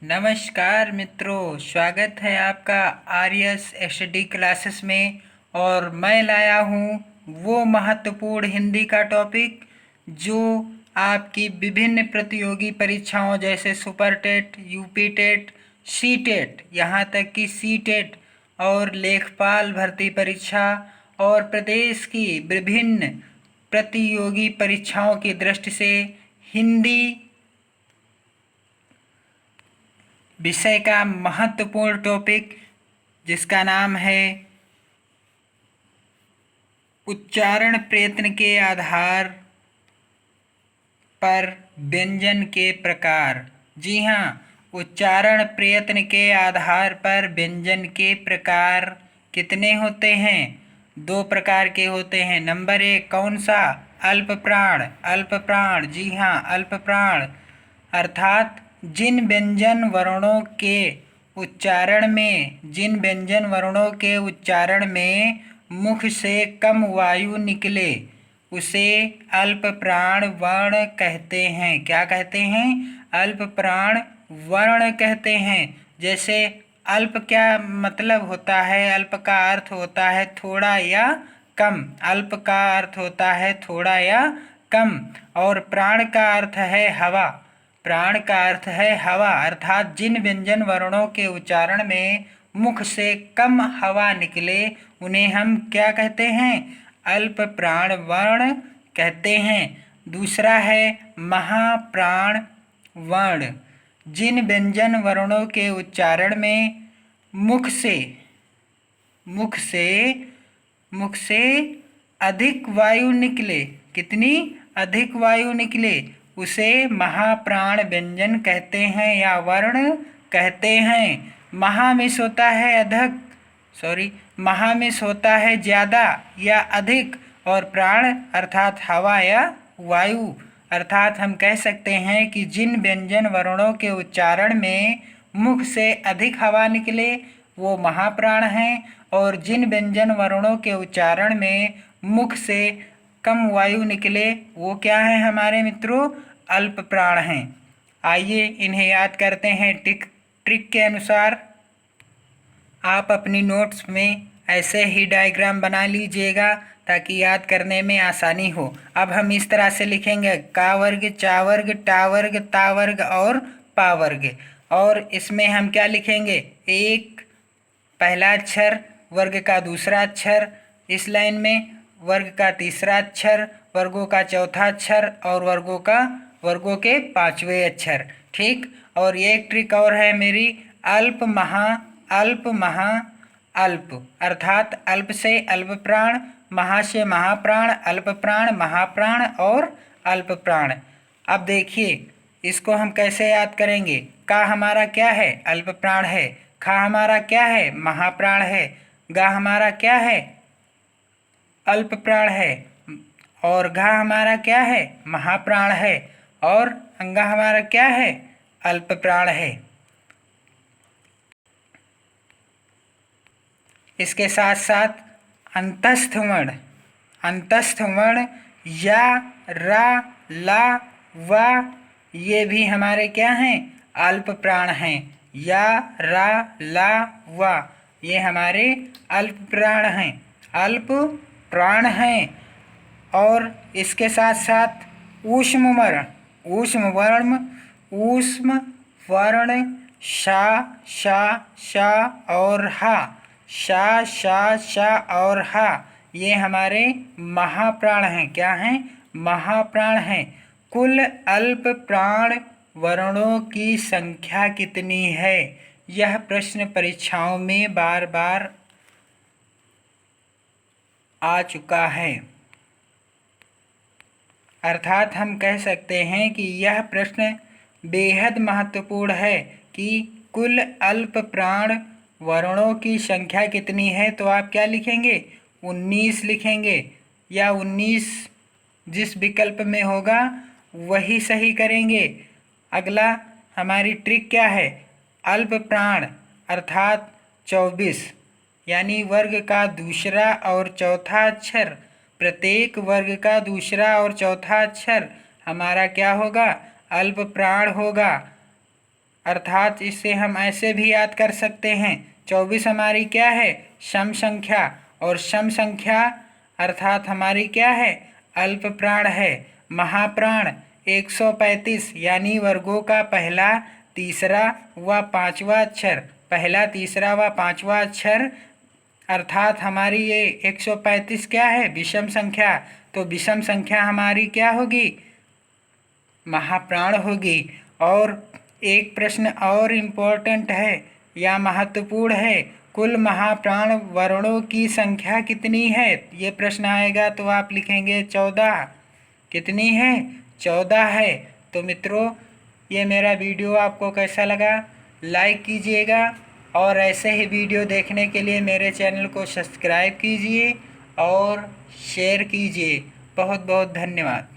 नमस्कार मित्रों, स्वागत है आपका आर्यस स्टडी क्लासेस में। और मैं लाया हूँ वो महत्वपूर्ण हिंदी का टॉपिक जो आपकी विभिन्न प्रतियोगी परीक्षाओं जैसे super TET, UP TET, C TET, यहाँ तक कि सी टेट और लेखपाल भर्ती परीक्षा और प्रदेश की विभिन्न प्रतियोगी परीक्षाओं की दृष्टि से हिंदी विषय का महत्वपूर्ण टॉपिक जिसका नाम है उच्चारण प्रयत्न के आधार पर व्यंजन के प्रकार। जी हाँ, उच्चारण प्रयत्न के आधार पर व्यंजन के प्रकार कितने होते हैं? 2 प्रकार के होते हैं। नंबर 1 कौन सा? अल्प प्राण। अल्प प्राण, जी हाँ, अल्प प्राण अर्थात जिन व्यंजन वर्णों के उच्चारण में मुख से कम वायु निकले उसे अल्प प्राण वर्ण कहते हैं। क्या कहते हैं? अल्प प्राण वर्ण कहते हैं। जैसे अल्प क्या मतलब होता है? अल्प का अर्थ होता है थोड़ा या कम। अल्प का अर्थ होता है थोड़ा या कम। और प्राण का अर्थ है हवा। प्राण का अर्थ है हवा अर्थात जिन व्यंजन वर्णों के उच्चारण में मुख से कम हवा निकले उन्हें हम क्या कहते हैं? अल्प प्राण वर्ण कहते हैं। दूसरा है महाप्राण वर्ण। जिन व्यंजन वर्णों के उच्चारण में मुख से अधिक वायु निकले, कितनी अधिक वायु निकले, उसे महाप्राण व्यंजन कहते हैं या वर्ण कहते हैं। महामिष होता है महामिष होता है ज़्यादा या अधिक, और प्राण अर्थात हवा या वायु अर्थात हम कह सकते हैं कि जिन व्यंजन वर्णों के उच्चारण में मुख से अधिक हवा निकले वो महाप्राण हैं, और जिन व्यंजन वर्णों के उच्चारण में मुख से कम वायु निकले वो क्या है हमारे मित्रों? अल्प प्राण हैं। आइए इन्हें याद करते हैं ट्रिक के अनुसार। आप अपनी नोट्स में ऐसे ही डायग्राम बना लीजिएगा ताकि याद करने में आसानी हो। अब हम इस तरह से लिखेंगे का वर्ग, चा वर्ग, टा वर्ग, ता वर्ग और पा वर्ग। और इसमें हम क्या लिखेंगे? एक पहला अक्षर, वर्ग का दूसरा अक्षर, इस लाइन में वर्ग का तीसरा अक्षर, वर्गों का चौथा अक्षर और वर्गों के पांचवें अक्षर। ठीक। और ये एक ट्रिक और है मेरी, अल्प महा अल्प अर्थात अल्प से अल्प प्राण, महा से महाप्राण, अल्प प्राण, महाप्राण और अल्प प्राण। अब देखिए इसको हम कैसे याद करेंगे। का हमारा क्या है? अल्प प्राण है। खा हमारा क्या है? महाप्राण है। गा हमारा क्या है? अल्प प्राण है। और घा हमारा क्या है? महाप्राण है। और अंगा हमारा क्या है? अल्प प्राण है। इसके साथ साथ अंतस्थ वर्ण या, रा, ला, वा ये भी हमारे क्या हैं? अल्प प्राण हैं। या, रा, ला, वा ये हमारे अल्प प्राण हैं, अल्प प्राण हैं। और इसके साथ साथ ऊष्म वर्ण शा, शा और हा, शा और हा ये हमारे महाप्राण हैं। क्या हैं? महाप्राण हैं। कुल अल्प प्राण वर्णों की संख्या कितनी है? यह प्रश्न परीक्षाओं में बार बार आ चुका है। अर्थात हम कह सकते हैं कि यह प्रश्न बेहद महत्वपूर्ण है कि कुल अल्प प्राण वर्णों की संख्या कितनी है। तो आप क्या लिखेंगे? 19 लिखेंगे, या 19 जिस विकल्प में होगा वही सही करेंगे। अगला हमारी ट्रिक क्या है? अल्प प्राण अर्थात 24, यानी वर्ग का दूसरा और चौथा अक्षर, प्रत्येक वर्ग का दूसरा और चौथा अक्षर हमारा क्या होगा? अल्प प्राण होगा। अर्थात इसे हम ऐसे भी याद कर सकते हैं, 24 हमारी क्या है, सम संख्या, और सम संख्या अर्थात हमारी क्या है, अल्प प्राण है। महाप्राण 135 यानी वर्गों का पहला, तीसरा व पांचवा अक्षर, पहला, तीसरा व पांचवा अक्षर, अर्थात हमारी ये 135 क्या है, विषम संख्या। तो विषम संख्या हमारी क्या होगी, महाप्राण होगी। और एक प्रश्न और इम्पोर्टेंट है या महत्वपूर्ण है, कुल महाप्राण वर्णों की संख्या कितनी है? ये प्रश्न आएगा तो आप लिखेंगे 14। कितनी है? 14 है। तो मित्रों, ये मेरा वीडियो आपको कैसा लगा, लाइक कीजिएगा और ऐसे ही वीडियो देखने के लिए मेरे चैनल को सब्सक्राइब कीजिए और शेयर कीजिए। बहुत बहुत धन्यवाद।